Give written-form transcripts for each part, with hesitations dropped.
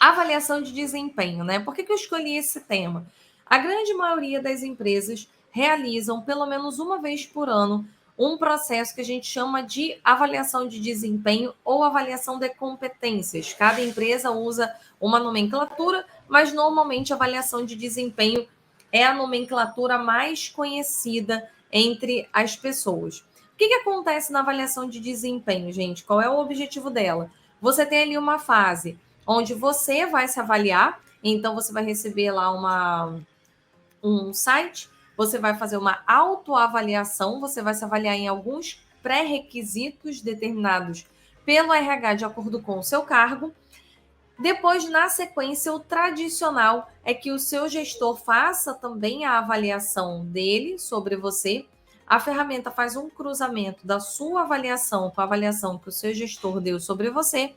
avaliação de desempenho, né? Por que eu escolhi esse tema? A grande maioria das empresas realizam, pelo menos uma vez por ano, um processo que a gente chama de avaliação de desempenho ou avaliação de competências. Cada empresa usa uma nomenclatura, mas normalmente a avaliação de desempenho é a nomenclatura mais conhecida entre as pessoas. O que acontece na avaliação de desempenho, gente? Qual é o objetivo dela? Você tem ali uma fase onde você vai se avaliar, então você vai receber lá um site, você vai fazer uma autoavaliação, você vai se avaliar em alguns pré-requisitos determinados pelo RH de acordo com o seu cargo. Depois, na sequência, o tradicional é que o seu gestor faça também a avaliação dele sobre você. A ferramenta faz um cruzamento da sua avaliação com a avaliação que o seu gestor deu sobre você,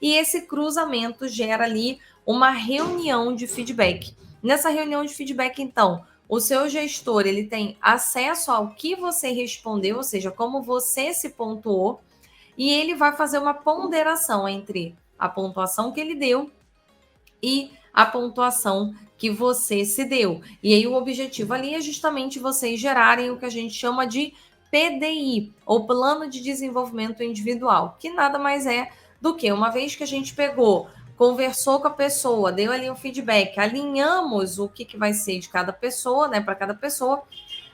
e esse cruzamento gera ali uma reunião de feedback. Nessa reunião de feedback, então, o seu gestor ele tem acesso ao que você respondeu, ou seja, como você se pontuou, e ele vai fazer uma ponderação entre a pontuação que ele deu e a pontuação que você se deu. E aí o objetivo ali é justamente vocês gerarem o que a gente chama de PDI, ou Plano de Desenvolvimento Individual, que nada mais é do que, uma vez que a gente pegou, conversou com a pessoa, deu ali um feedback, alinhamos o que vai ser de cada pessoa, né, para cada pessoa,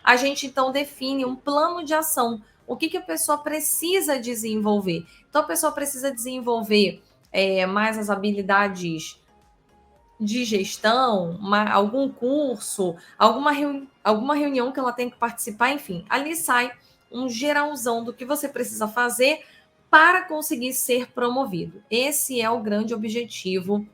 a gente então define um plano de ação, o que a pessoa precisa desenvolver. Então a pessoa precisa desenvolver mais as habilidades de gestão, algum curso, alguma reunião que ela tem que participar, enfim, ali sai um geralzão do que você precisa fazer para conseguir ser promovido. Esse é o grande objetivo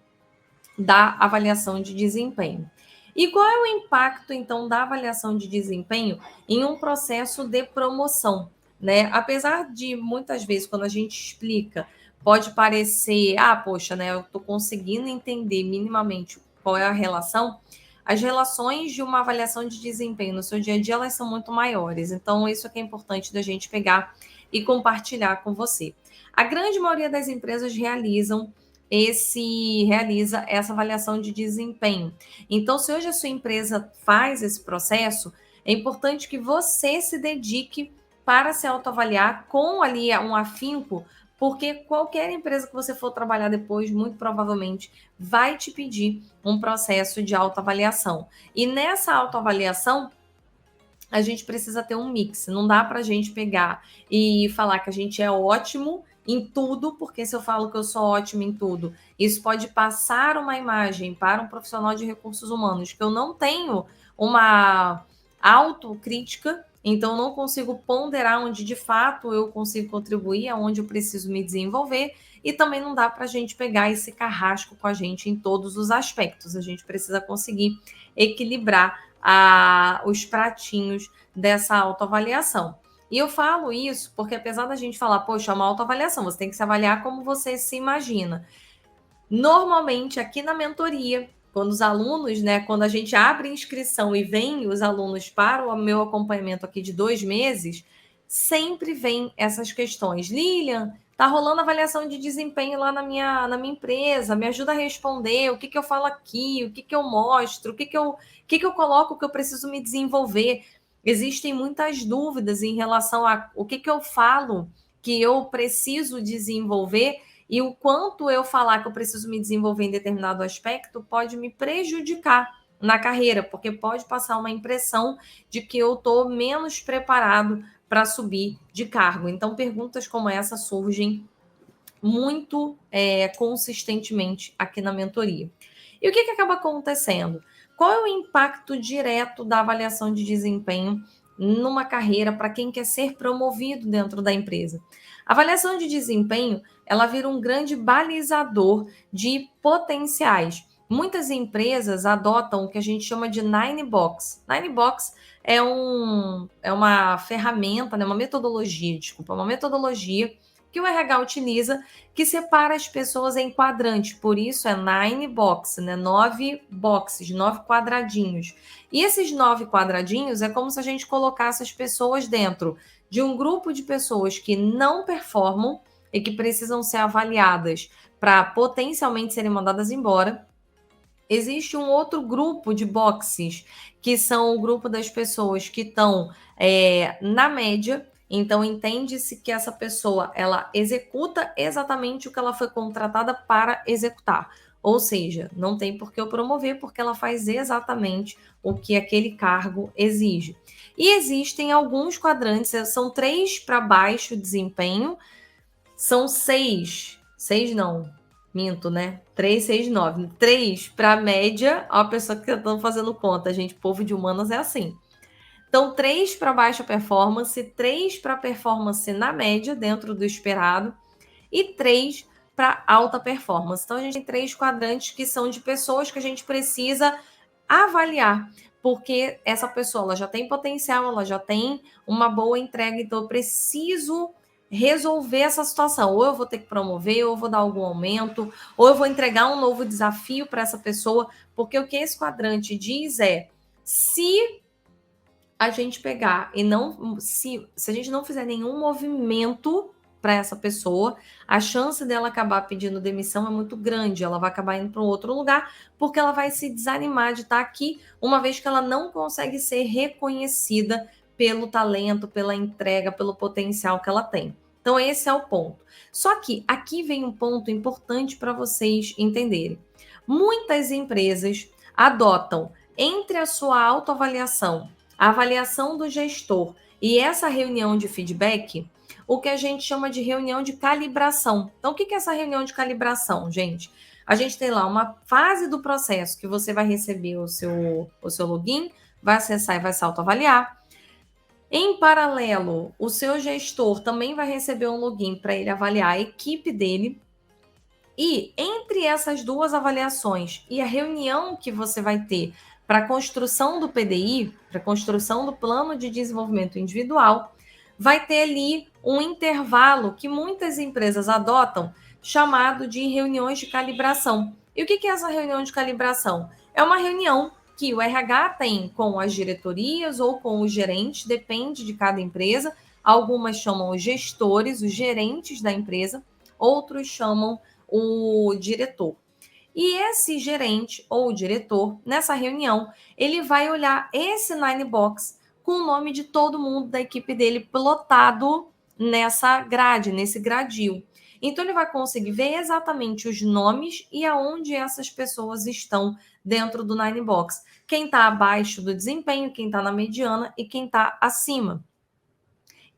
da avaliação de desempenho. E qual é o impacto, então, da avaliação de desempenho em um processo de promoção, né? Apesar de, muitas vezes, quando a gente explica, pode parecer, poxa, né, eu estou conseguindo entender minimamente qual é a relação, as relações de uma avaliação de desempenho no seu dia a dia, elas são muito maiores. Então, isso é que é importante da gente pegar e compartilhar com você. A grande maioria das empresas realiza essa avaliação de desempenho. Então, se hoje a sua empresa faz esse processo, é importante que você se dedique para se autoavaliar com ali um afinco, porque qualquer empresa que você for trabalhar depois, muito provavelmente, vai te pedir um processo de autoavaliação. E nessa autoavaliação, a gente precisa ter um mix. Não dá para a gente pegar e falar que a gente é ótimo em tudo, porque se eu falo que eu sou ótimo em tudo, isso pode passar uma imagem para um profissional de recursos humanos que eu não tenho uma autocrítica, então eu não consigo ponderar onde de fato eu consigo contribuir, aonde eu preciso me desenvolver, e também não dá para a gente pegar esse carrasco com a gente em todos os aspectos. A gente precisa conseguir equilibrar os pratinhos dessa autoavaliação. E eu falo isso porque, apesar da gente falar, poxa, é uma autoavaliação, você tem que se avaliar como você se imagina. Normalmente, aqui na mentoria, quando os alunos, né, quando a gente abre inscrição e vem os alunos para o meu acompanhamento aqui de 2 meses, sempre vem essas questões. Lilian, tá rolando avaliação de desempenho lá na minha empresa, me ajuda a responder, o que eu falo aqui, o que eu mostro, o que eu coloco que eu preciso me desenvolver. Existem muitas dúvidas em relação a o que eu falo que eu preciso desenvolver e o quanto eu falar que eu preciso me desenvolver em determinado aspecto pode me prejudicar na carreira, porque pode passar uma impressão de que eu estou menos preparado para subir de cargo. Então, perguntas como essa surgem muito consistentemente aqui na mentoria. E o que acaba acontecendo? Qual é o impacto direto da avaliação de desempenho numa carreira para quem quer ser promovido dentro da empresa? A avaliação de desempenho, ela vira um grande balizador de potenciais. Muitas empresas adotam o que a gente chama de Nine Box. Nine Box é uma ferramenta, né, uma metodologia que o RH utiliza, que separa as pessoas em quadrantes, por isso é 9 box, né? 9 boxes, 9 quadradinhos. E esses 9 quadradinhos é como se a gente colocasse as pessoas dentro de um grupo de pessoas que não performam, e que precisam ser avaliadas para potencialmente serem mandadas embora. Existe um outro grupo de boxes, que são o grupo das pessoas que estão na média. Então, entende-se que essa pessoa ela executa exatamente o que ela foi contratada para executar. Ou seja, não tem por que eu promover, porque ela faz exatamente o que aquele cargo exige. E existem alguns quadrantes, são 3 para baixo desempenho, são 6. 6 não, minto, né? 3, 6, 9. 3 para média, ó, a pessoa que estão fazendo conta, gente, povo de humanas é assim. Então, 3 para baixa performance, 3 para performance na média, dentro do esperado, e 3 para alta performance. Então, a gente tem 3 quadrantes que são de pessoas que a gente precisa avaliar, porque essa pessoa ela já tem potencial, ela já tem uma boa entrega, então eu preciso resolver essa situação. Ou eu vou ter que promover, ou eu vou dar algum aumento, ou eu vou entregar um novo desafio para essa pessoa, porque o que esse quadrante diz é: se a gente pegar e não, se a gente não fizer nenhum movimento para essa pessoa, a chance dela acabar pedindo demissão é muito grande. Ela vai acabar indo para um outro lugar, porque ela vai se desanimar de estar aqui, uma vez que ela não consegue ser reconhecida pelo talento, pela entrega, pelo potencial que ela tem. Então, esse é o ponto. Só que aqui vem um ponto importante para vocês entenderem. Muitas empresas adotam entre a sua autoavaliação, a avaliação do gestor e essa reunião de feedback, o que a gente chama de reunião de calibração. Então, o que é essa reunião de calibração, gente? A gente tem lá uma fase do processo que você vai receber o seu login, vai acessar e vai se autoavaliar. Em paralelo, o seu gestor também vai receber um login para ele avaliar a equipe dele. E entre essas duas avaliações e a reunião que você vai ter para a construção do PDI, para a construção do plano de desenvolvimento individual, vai ter ali um intervalo que muitas empresas adotam, chamado de reuniões de calibração. E o que é essa reunião de calibração? É uma reunião que o RH tem com as diretorias ou com os gerentes, depende de cada empresa. Algumas chamam os gestores, os gerentes da empresa, outros chamam o diretor. E esse gerente ou diretor, nessa reunião, ele vai olhar esse Nine Box com o nome de todo mundo da equipe dele plotado nessa grade, nesse gradil. Então, ele vai conseguir ver exatamente os nomes e aonde essas pessoas estão dentro do Nine Box. Quem está abaixo do desempenho, quem está na mediana e quem está acima.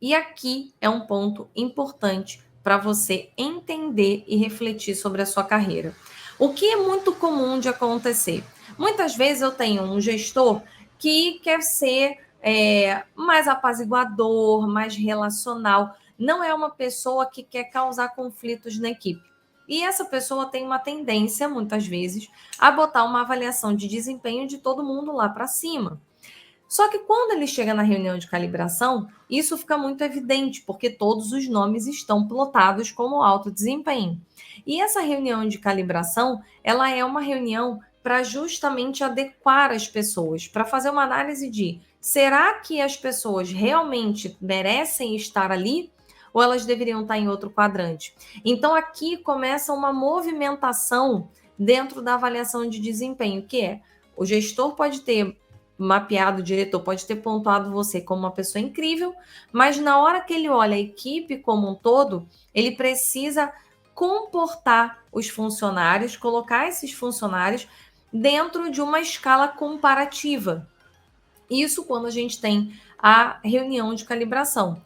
E aqui é um ponto importante para você entender e refletir sobre a sua carreira. O que é muito comum de acontecer? Muitas vezes eu tenho um gestor que quer ser mais apaziguador, mais relacional. Não é uma pessoa que quer causar conflitos na equipe. E essa pessoa tem uma tendência, muitas vezes, a botar uma avaliação de desempenho de todo mundo lá para cima. Só que quando ele chega na reunião de calibração, isso fica muito evidente, porque todos os nomes estão plotados como alto desempenho. E essa reunião de calibração, ela é uma reunião para justamente adequar as pessoas, para fazer uma análise de: será que as pessoas realmente merecem estar ali? Ou elas deveriam estar em outro quadrante? Então, aqui começa uma movimentação dentro da avaliação de desempenho, que é: o gestor pode ter mapeado, o diretor pode ter pontuado você como uma pessoa incrível, mas na hora que ele olha a equipe como um todo, ele precisa comportar os funcionários, colocar esses funcionários dentro de uma escala comparativa. Isso quando a gente tem a reunião de calibração.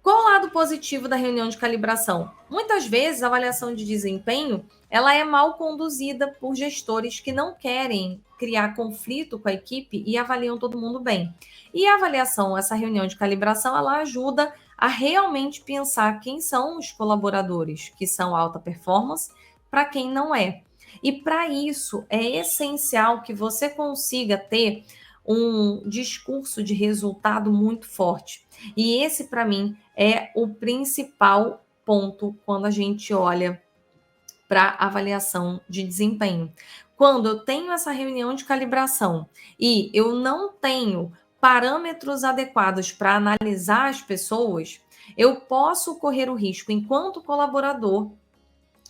Qual o lado positivo da reunião de calibração? Muitas vezes a avaliação de desempenho ela é mal conduzida por gestores que não querem criar conflito com a equipe e avaliam todo mundo bem. E a avaliação, essa reunião de calibração, ela ajuda a realmente pensar quem são os colaboradores que são alta performance para quem não é. E para isso é essencial que você consiga ter um discurso de resultado muito forte. E esse, para mim, é o principal ponto quando a gente olha para avaliação de desempenho. Quando eu tenho essa reunião de calibração e eu não tenho parâmetros adequados para analisar as pessoas, eu posso correr o risco, enquanto colaborador,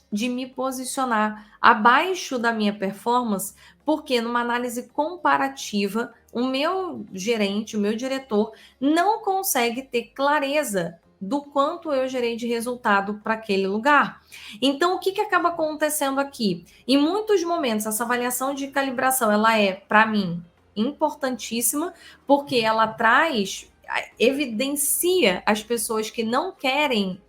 de me posicionar abaixo da minha performance, porque numa análise comparativa, o meu gerente, o meu diretor, não consegue ter clareza do quanto eu gerei de resultado para aquele lugar. Então, o que acaba acontecendo aqui? Em muitos momentos, essa avaliação de calibração, ela é, para mim, importantíssima, porque ela traz, evidencia as pessoas que não querem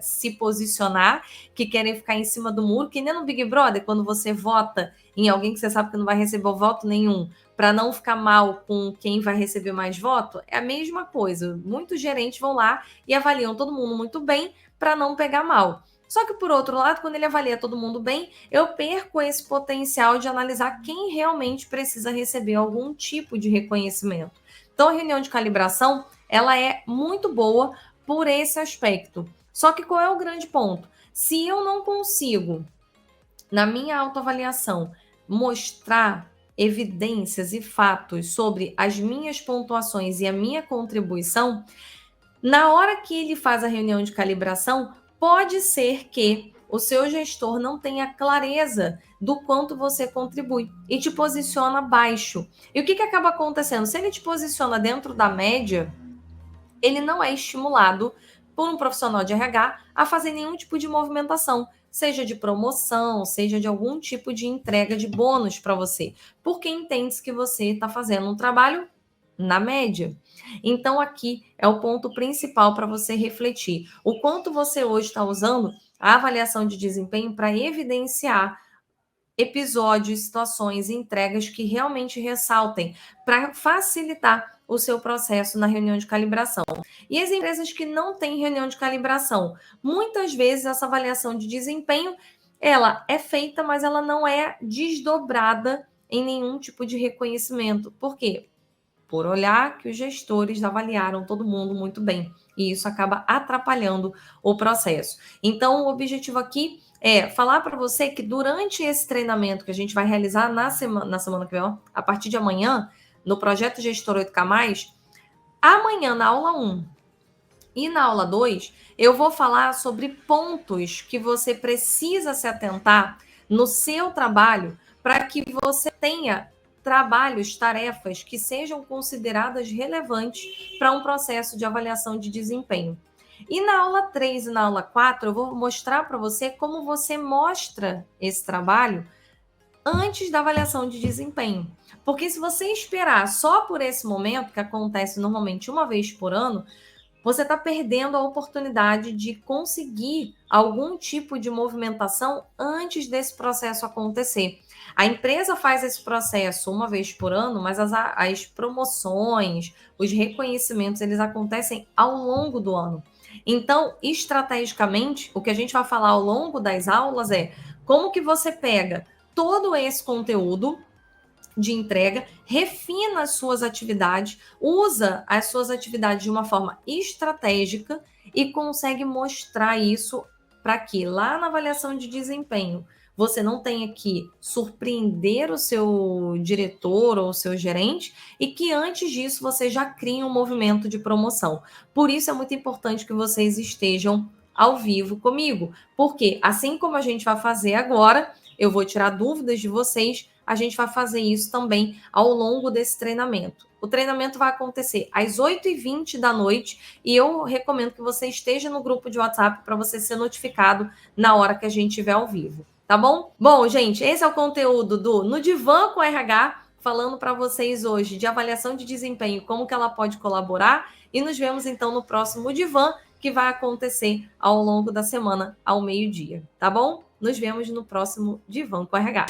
se posicionar, que querem ficar em cima do muro, que nem no Big Brother, quando você vota em alguém que você sabe que não vai receber voto nenhum, para não ficar mal com quem vai receber mais voto, é a mesma coisa. Muitos gerentes vão lá e avaliam todo mundo muito bem para não pegar mal. Só que, por outro lado, quando ele avalia todo mundo bem, eu perco esse potencial de analisar quem realmente precisa receber algum tipo de reconhecimento. Então, a reunião de calibração, ela é muito boa por esse aspecto. Só que qual é o grande ponto? Se eu não consigo, na minha autoavaliação, mostrar evidências e fatos sobre as minhas pontuações e a minha contribuição, na hora que ele faz a reunião de calibração, pode ser que o seu gestor não tenha clareza do quanto você contribui e te posiciona baixo. E o que acaba acontecendo? Se ele te posiciona dentro da média, ele não é estimulado por um profissional de RH a fazer nenhum tipo de movimentação, seja de promoção, seja de algum tipo de entrega de bônus para você, porque entende que você está fazendo um trabalho na média. Então, aqui é o ponto principal para você refletir. O quanto você hoje está usando a avaliação de desempenho para evidenciar episódios, situações, entregas que realmente ressaltem para facilitar o seu processo na reunião de calibração. E as empresas que não têm reunião de calibração, muitas vezes essa avaliação de desempenho, ela é feita, mas ela não é desdobrada em nenhum tipo de reconhecimento. Por quê? Por olhar que os gestores avaliaram todo mundo muito bem. E isso acaba atrapalhando o processo. Então, o objetivo aqui é falar para você que durante esse treinamento que a gente vai realizar na semana que vem, a partir de amanhã, no projeto Gestor 8K+, amanhã na aula 1 e na aula 2, eu vou falar sobre pontos que você precisa se atentar no seu trabalho para que você tenha trabalhos, tarefas que sejam consideradas relevantes para um processo de avaliação de desempenho. E na aula 3 e na aula 4, eu vou mostrar para você como você mostra esse trabalho antes da avaliação de desempenho. Porque se você esperar só por esse momento, que acontece normalmente uma vez por ano, você está perdendo a oportunidade de conseguir algum tipo de movimentação antes desse processo acontecer. A empresa faz esse processo uma vez por ano, mas as promoções, os reconhecimentos, eles acontecem ao longo do ano. Então, estrategicamente, o que a gente vai falar ao longo das aulas é como que você pega todo esse conteúdo de entrega, refina as suas atividades, usa as suas atividades de uma forma estratégica e consegue mostrar isso para que lá na avaliação de desempenho você não tenha que surpreender o seu diretor ou o seu gerente e que antes disso você já crie um movimento de promoção. Por isso é muito importante que vocês estejam ao vivo comigo, porque assim como a gente vai fazer agora, eu vou tirar dúvidas de vocês, a gente vai fazer isso também ao longo desse treinamento. O treinamento vai acontecer às 8h20 da noite e eu recomendo que você esteja no grupo de WhatsApp para você ser notificado na hora que a gente estiver ao vivo, tá bom? Bom, gente, esse é o conteúdo do No Divã com RH, falando para vocês hoje de avaliação de desempenho, como que ela pode colaborar, e nos vemos então no próximo Divã, que vai acontecer ao longo da semana, ao meio-dia, tá bom? Nos vemos no próximo Divã com RH.